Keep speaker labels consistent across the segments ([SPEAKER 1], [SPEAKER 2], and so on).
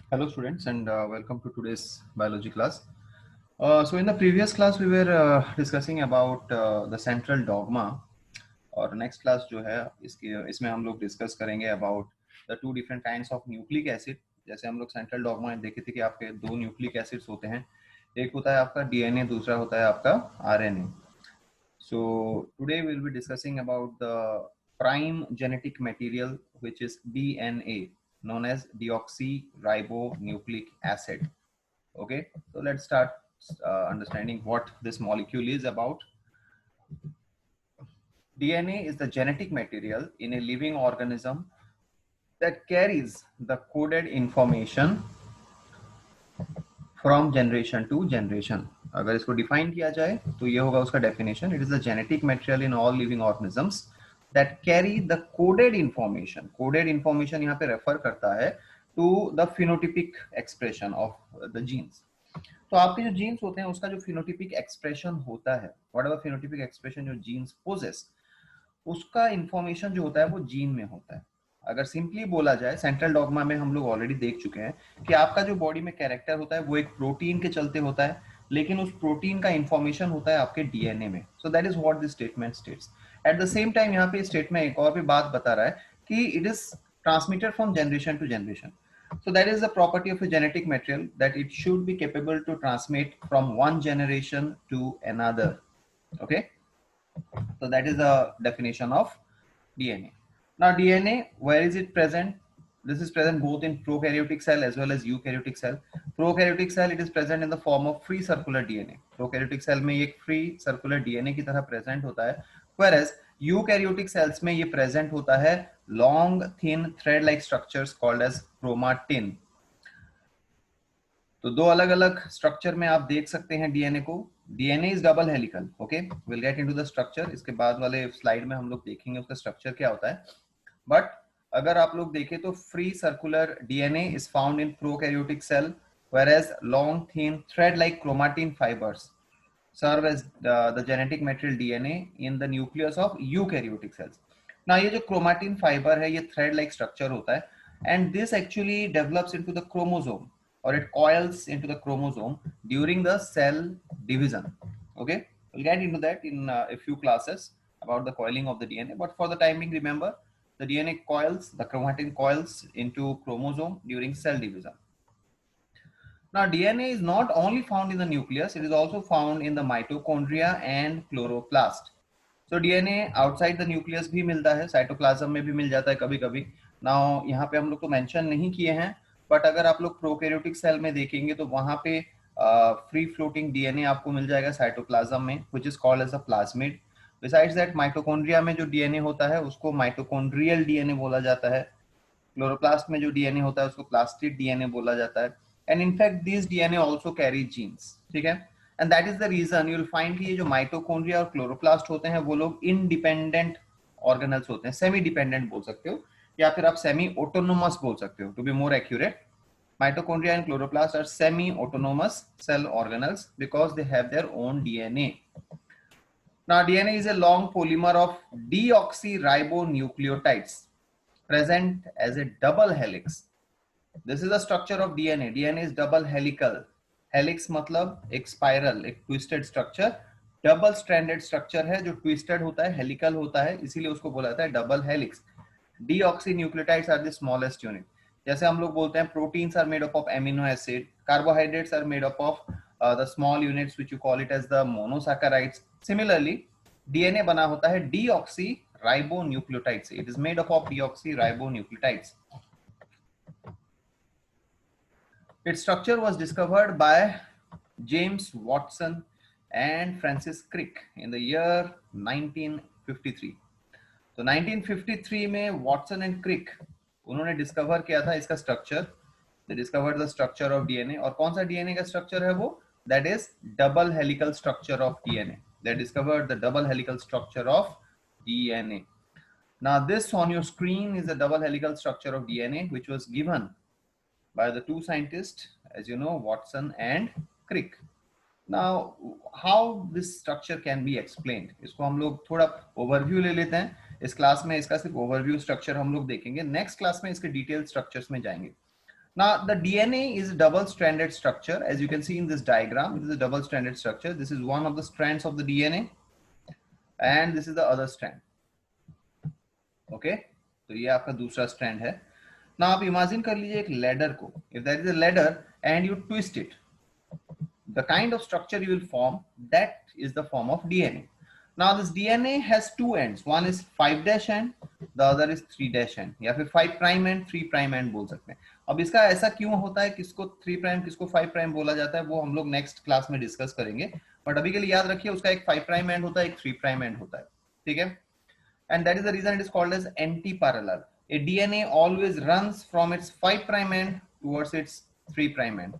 [SPEAKER 1] Hello students and welcome to today's biology class. So in the previous class we were discussing about the central dogma और next class जो है इसमें हम लोग discuss करेंगे about the two different kinds of nucleic acid. जैसे हम लोग सेंट्रल डॉगमा में देखे थे कि आपके दो न्यूक्लिक एसिड्स होते हैं, एक होता है आपका डीएनए, दूसरा होता है आपका RNA. So today we'll be discussing about the prime genetic material which is DNA, known as deoxyribonucleic acid. Okay, so let's start understanding what this molecule is about. DNA is the genetic material in a living organism that carries the coded information from generation to generation. अगर इसको define किया जाए तो ये होगा उसका definition. It is the genetic material in all living organisms that carry the coded information. Coded information यहाँ पे रेफर करता है to the phenotypic expression of the genes. तो आपके जो जीन्स होते हैं उसका जो फिनोटिपिक एक्सप्रेशन होता है, व्हाट एवर फिनोटिपिक एक्सप्रेशन जो जीन्स पोजेस, उसका इंफॉर्मेशन जो होता है वो जीन में होता है. अगर सिंपली बोला जाए, सेंट्रल डॉगमा में हम लोग ऑलरेडी देख चुके हैं कि आपका जो बॉडी में कैरेक्टर होता है वो एक प्रोटीन के चलते होता है, लेकिन उस प्रोटीन का इंफॉर्मेशन होता है आपके डीएनए में. So that is what this statement states. At the same time यहाँ पे स्टेटमेंट एक और भी बात बता रहा है कि it is transmitted from generation to generation. So that is the property of a genetic material, that it should be capable to transmit from one generation to another. Okay, so that is the definition of DNA. Now DNA, where is it present? This is present both in prokaryotic cell as well as eukaryotic cell. Prokaryotic cell, it is present in the form of free circular DNA. Prokaryotic cell में ये free circular DNA की तरह present होता है, whereas eukaryotic cells में ये present होता है long thin thread like structures called as chromatin. तो दो अलग अलग स्ट्रक्चर में आप देख सकते हैं डीएनए को. DNA is double helical. Okay, will get into the structure. इसके बाद वाले स्लाइड में हम लोग देखेंगे उसका स्ट्रक्चर क्या होता है. बट अगर आप लोग देखें तो free circular DNA is found in prokaryotic cell, whereas long thin thread like chromatin fibers serve as the genetic material DNA in the nucleus of eukaryotic cells. Now ये जो chromatin fiber है ये thread like structure होता है, and this actually develops into the chromosome, or it coils into the chromosome during the cell division. Okay, we'll get into that in a few classes about the coiling of the DNA, but for the time being, remember the DNA coils, the chromatin coils into chromosome during cell division. Now DNA is not only found in the nucleus, it is also found in the mitochondria and chloroplast. So DNA outside the nucleus भी मिलता है, cytoplasm में भी मिल जाता है कभी कभी. Now यहाँ पे हम लोग तो मेंशन नहीं किए हैं, बट अगर आप लोग प्रोकैरियोटिक सेल में देखेंगे तो वहां पे फ्री फ्लोटिंग डीएनए आपको मिल जाएगा साइटोप्लाज्म में, which is called as a plasmid. Besides that mitochondria में जो डीएनए होता है उसको माइटोकॉन्ड्रियल डीएनए बोला जाता है. क्लोरोप्लास्ट में जो डीएनए होता है उसको प्लास्टिड डीएनए बोला जाता है. And in fact this DNA also carry genes. ठीक है, and that is the reason you will find कि ये जो माइटोकॉन्ड्रिया और क्लोरोप्लास्ट होते हैं वो लोग इंडिपेंडेंट ऑर्गेनल्स होते हैं, सेमी डिपेंडेंट बोल सकते हो, या फिर आप सेमी ऑटोनोमस बोल सकते हो, to be more accurate. Mitochondria and chloroplasts are semi-autonomous cell organelles because they have their own DNA. Now, DNA is a long polymer of deoxyribonucleotides present as a double helix. This is the structure of DNA. DNA is double helical. Helix मतलब एक spiral, एक twisted structure. Double stranded structure है जो twisted होता है, helical होता है, इसीलिए उसको बोला जाता है double helix. Deoxynucleotides are the smallest unit. जैसे हम लोग बोलते हैं proteins are made up of amino acid, carbohydrates are made up of the small units which you call it as the monosaccharides. Similarly DNA बना होता है deoxy ribonucleotide से. It is made up of deoxy ribonucleotides. Its structure was discovered by James Watson and Francis Crick in the year 1953. तो 1953 में Watson and Crick उन्होंने discover किया था इसका structure. They discovered the structure of DNA. और कौन सा DNA का स्ट्रक्चर है वो? That is double helical structure of DNA. They discovered the double helical structure of DNA. Now this on your screen is a double helical structure of DNA which was given by the two scientists, as you know, Watson and Crick. Now how this structure can be explained, इसको हम लोग थोड़ा overview ले लेते हैं. इस class में इसका सिर्फ ओवरव्यू स्ट्रक्चर हम लोग देखेंगे, नेक्स्ट क्लास में इसके डिटेल स्ट्रक्चर्स में जाएंगे. Now, the DNA is a double-stranded structure. As you can see in this diagram, it is a double-stranded structure. This is one of the strands of the DNA, and this is the other strand. Okay, तो ये आपका दूसरा strand है. Now, आप imagine कर लीजिए एक ladder को. If there is a ladder and you twist it, the kind of structure you will form, that is the form of DNA. Now this DNA has two ends. One is 5' end, the other is 3' end, या फिर 5' end 3' end बोल सकते हैं. अब इसका ऐसा क्यों होता है, किसको 3' किसको 5' बोला जाता है, वो हम लोग नेक्स्ट क्लास में डिस्कस करेंगे. बट अभी के लिए याद रखिए, उसका एक 5' end होता है, एक 3' end होता है. ठीक है. And that is the reason it is called as anti-parallel. A DNA always runs from its 5' end towards its 3' end.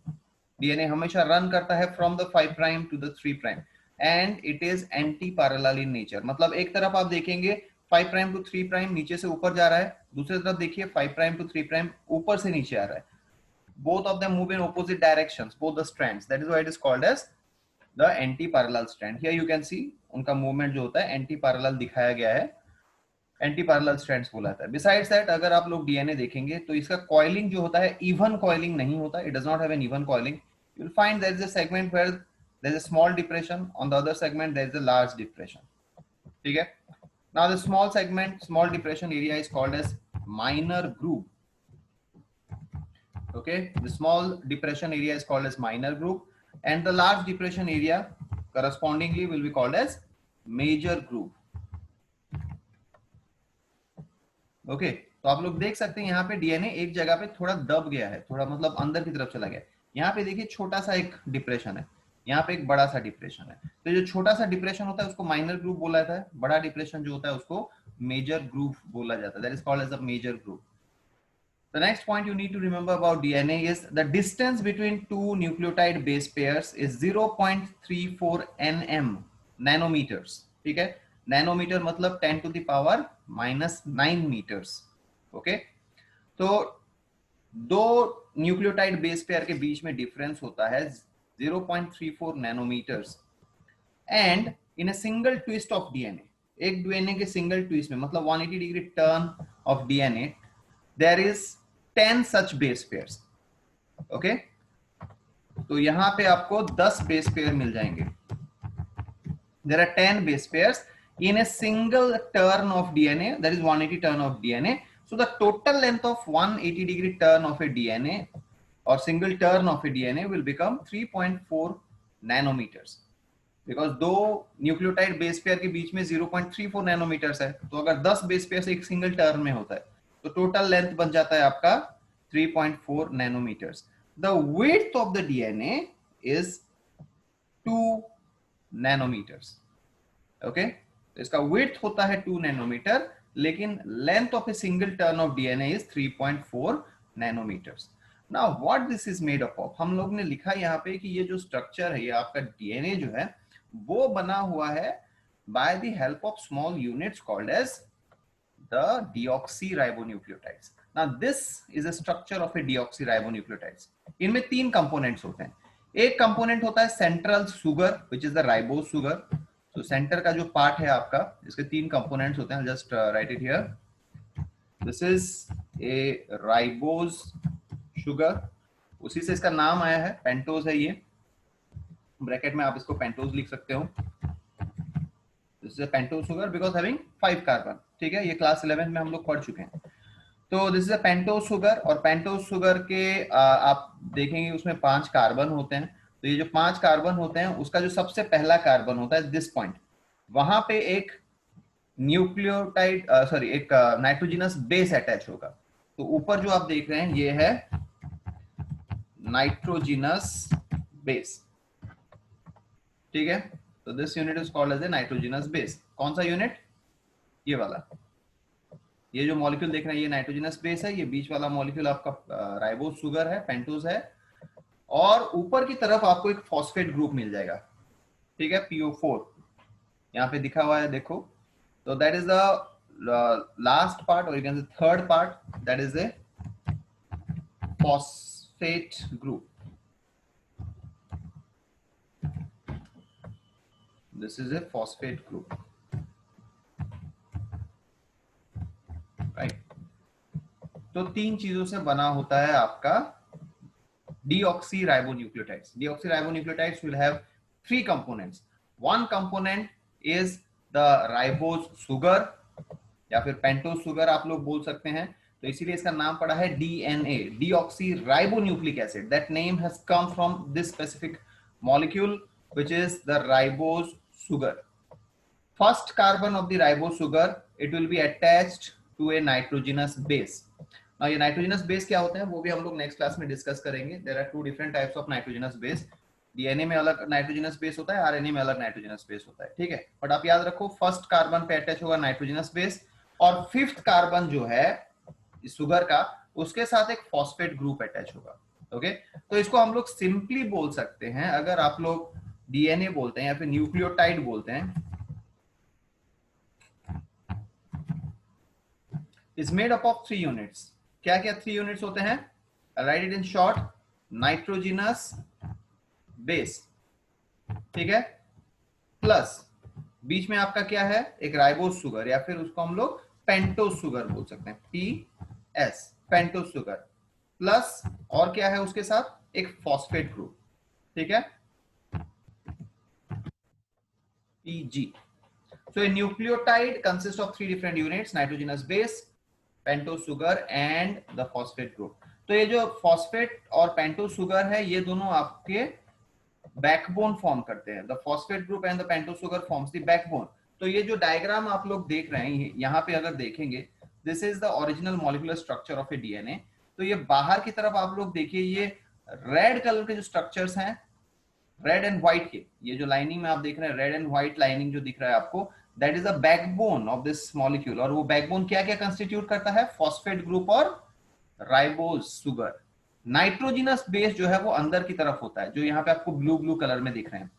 [SPEAKER 1] DNA हमेशा रन करता है from the 5' to the 3' end it is anti parallel in nature. मतलब एक तरफ आप देखेंगे 5' to 3' नीचे से ऊपर जा रहा है, दूसरी तरफ देखिए 5' टू 3' ऊपर से नीचे आ रहा है. Both of them move in opposite directions, both the strands. That is why it is called as the anti parallel strand. Here you can see उनका मूवमेंट जो होता है एंटी पैरेलल दिखाया गया है, एंटी पैरेलल स्ट्रैंड्स बोला जाता है. बिसाइड्स दैट अगर आप लोग डीएनए देखेंगे तो इसका कॉइलिंग जो होता है इवन कॉइलिंग नहीं होता. It does not have an even coiling. You will find there is a segment where there is a small depression, on the other segment there is a large depression. ठीक है. Now the small segment, small depression area is called as minor groove. Okay, the small depression area is called as minor groove, and the large depression area correspondingly will be called as major groove. Okay, तो आप लोग देख सकते हैं यहाँ पे DNA एक जगह पे थोड़ा दब गया है, थोड़ा मतलब अंदर की तरफ चला गया. यहाँ पे देखिए छोटा सा एक डिप्रेशन है, यहाँ पे एक बड़ा सा डिप्रेशन है. तो जो छोटा सा डिप्रेशन होता है उसको माइनर ग्रूव बोला जाता है, बड़ा डिप्रेशन जो होता है उसको मेजर ग्रूव बोला जाता है. That is called as a major groove. The next point you need to remember about DNA is the distance between two nucleotide base pairs is 0.34 nm nanometers. ठीक है, नैनोमीटर मतलब 10 to the power -9 meters. Okay, तो दो nucleotide base pair के बीच में difference होता है 0.34 nanometers. And in a single twist of DNA, एक डीएनए के सिंगल ट्विस्ट में मतलब 180 degree turn of DNA, there is 10 such base pairs. Okay, तो यहां पे आपको 10 बेस पेयर मिल जाएंगे. There are 10 base pairs in a single turn of DNA, that is 180 turn of DNA. So the total length of 180 degree turn of a DNA or single turn of a DNA will become 3.4 nanometers. Because दो nucleotide base pair के बीच में 0.34 nanometres है, तो अगर 10 base pair एक single turn में होता है तो टोटल लेंथ बन जाता है आपका 3.4 nanometres. The width of the DNA is 2 nanometers. Okay, इसका width होता है 2 नैनोमीटर, लेकिन length of a single turn of DNA is 3.4 nanometers. Now what this is made up of, हम लोग ने लिखा यहाँ पे कि ये जो स्ट्रक्चर है, ये आपका डीएनए जो है वो बना हुआ है by the help of small units called as the deoxyribonucleotides. Now this is a structure of a deoxyribonucleotides. इनमें 3 कंपोनेंट्स होते हैं. एक कंपोनेंट होता है central sugar which is the ribose sugar. तो सेंटर का जो पार्ट है आपका, इसके 3 कंपोनेंट्स होते हैं. Just right it here. This is A ribose sugar, उसी से इसका नाम आया है, पेंटोज है ये. ब्रैकेट में आप इसको पेंटोज लिख सकते हो. This is a pentose sugar because having 5 carbon. ठीक है, ये क्लास 11 में हम लोग पढ़ चुके हैं. तो this is a pentose sugar, और पेंटोज शुगर के आप देखेंगे उसमें 5 कार्बन होते हैं. तो ये जो 5 कार्बन होते हैं उसका जो सबसे पहला कार्बन होता है दिस पॉइंट, वहां पे एक न्यूक्लियोटाइड सॉरी एक नाइट्रोजिनस बेस अटैच होगा. तो ऊपर जो आप देख रहे हैं ये है नाइट्रोजिनस बेस. ठीक है, तो this unit is called as a nitrogenous base. कौन सा यूनिट, ये वाला. ये जो मॉलिक्यूल देख रहे हैं ये नाइट्रोजिनस बेस है. ये बीच वाला मॉलिक्यूल आपका राइबोज शुगर है, पेंटोज है. और ऊपर की तरफ आपको एक फॉस्फेट ग्रुप मिल जाएगा. ठीक है, PO4 यहाँ पे दिखा हुआ है, देखो. तो that is the last part, और you can say third part, that is a phosphate group. This is a phosphate group, right. तो 3 चीजों से बना होता है आपका deoxyribonucleotides. Deoxyribonucleotides will have three components. One component is the ribose sugar या फिर पेंटोज सुगर आप लोग बोल सकते हैं, तो इसीलिए इसका नाम पड़ा है DNA, deoxyribonucleic acid. That name has come from this specific molecule which is the ribose sugar. First carbon of the ribose sugar, it will be attached to a nitrogenous base. Now ये nitrogenous base क्या होते हैं वो भी हम लोग next class में discuss करेंगे. There are two different types of nitrogenous base. DNA में अलग नाइट्रोजनस बेस होता है, आरएनए में अलग नाइट्रोजनस बेस होता है, ठीक है. बट आप याद रखो फर्स्ट कार्बन पे अटैच होगा नाइट्रोजनस बेस, और फिफ्थ कार्बन जो है शुगर का उसके साथ एक फॉस्फेट ग्रुप अटैच होगा. ओके, तो इसको हम लोग सिंपली बोल सकते हैं, अगर आप लोग डीएनए बोलते हैं या फिर न्यूक्लियोटाइड बोलते हैं, is made up of 3 units. क्या क्या 3 यूनिट्स होते हैं? Right it in short, nitrogenous base, ठीक है, प्लस बीच में आपका क्या है, एक राइबोस सुगर या फिर उसको हम लोग पेंटोज सुगर बोल सकते हैं, PS, पेंटोज सुगर, प्लस और क्या है उसके साथ एक फॉस्फेट ग्रुप, ठीक है, PG. So a nucleotide consists of 3 different units: nitrogenous base, pentose sugar and the phosphate group. तो ये जो phosphate और pentose sugar है ये दोनों आपके बैकबोन फॉर्म करते हैं. The phosphate group and the pentose sugar forms the backbone. तो ये जो डायग्राम आप लोग देख रहे हैं यहाँ पे अगर देखेंगे, this is the original molecular structure of a DNA. तो ये बाहर की तरफ आप लोग देखिए, ये रेड कलर के जो स्ट्रक्चर्स हैं, रेड एंड व्हाइट के, ये जो लाइनिंग में आप देख रहे हैं रेड एंड व्हाइट लाइनिंग जो दिख रहा है आपको, that is a backbone of this molecule. और वो बैकबोन क्या क्या कंस्टिट्यूट करता है? फॉस्फेट ग्रुप और राइबोज सुगर. नाइट्रोजिनस बेस जो है वो अंदर की तरफ होता है, जो यहाँ पे आपको ब्लू ब्लू कलर में दिख रहे हैं,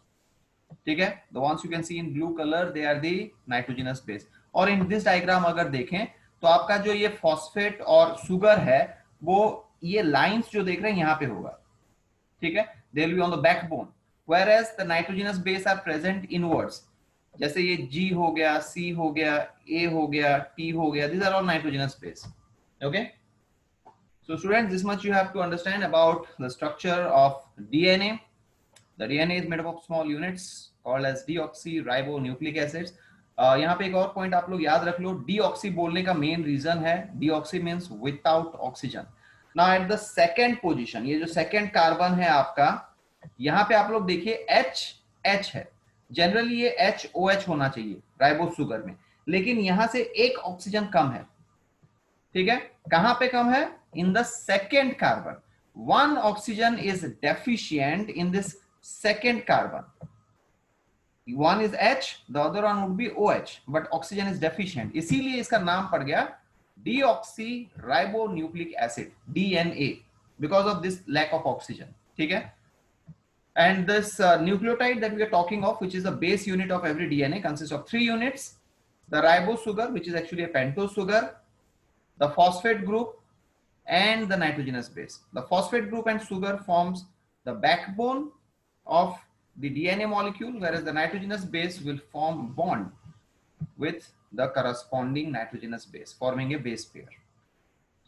[SPEAKER 1] ठीक है, the ones you can see in blue colour, they are the nitrogenous base. और इन दिस डायग्राम अगर देखें तो आपका जो ये फॉस्फेट और सुगर है वो ये लाइंस जो देख रहे हैं यहाँ पे होगा, ठीक है, they will be on the backbone. Whereas the nitrogenous base are present inwards. जैसे ये G हो गया, C हो गया, A हो गया, T हो गया, these are all nitrogenous base. Okay? So students, this much you have to understand about the structure of DNA. The DNA is made up of small units called as deoxyribonucleic acids. यहाँ पे एक और point आप लोग याद रख लो, deoxy बोलने का मेन रीजन है, deoxy means without oxygen. Now at the second position, ये जो सेकेंड कार्बन है आपका, यहाँ पे आप लोग देखिए H है. जनरली ये HOH होना चाहिए राइबोस सुगर में, लेकिन यहां से एक ऑक्सीजन कम है, ठीक है. कहां पे कम है? In the second carbon. One oxygen is deficient in this second carbon. One is H, the other one would be OH, but oxygen is deficient, इसीलिए इसका नाम पड़ गया deoxyribonucleic acid, DNA, because of this lack of oxygen, ठीक है. And this nucleotide that we are talking of, which is the base unit of every DNA, consists of 3 units: the ribose sugar, which is actually a pentose sugar, the phosphate group, and the nitrogenous base. The phosphate group and sugar forms the backbone of the DNA molecule, whereas the nitrogenous base will form bond with the corresponding nitrogenous base, forming a base pair.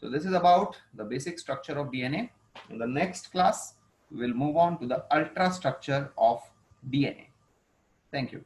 [SPEAKER 1] So this is about the basic structure of DNA. In the next class, we will move on to the ultrastructure of DNA. Thank you.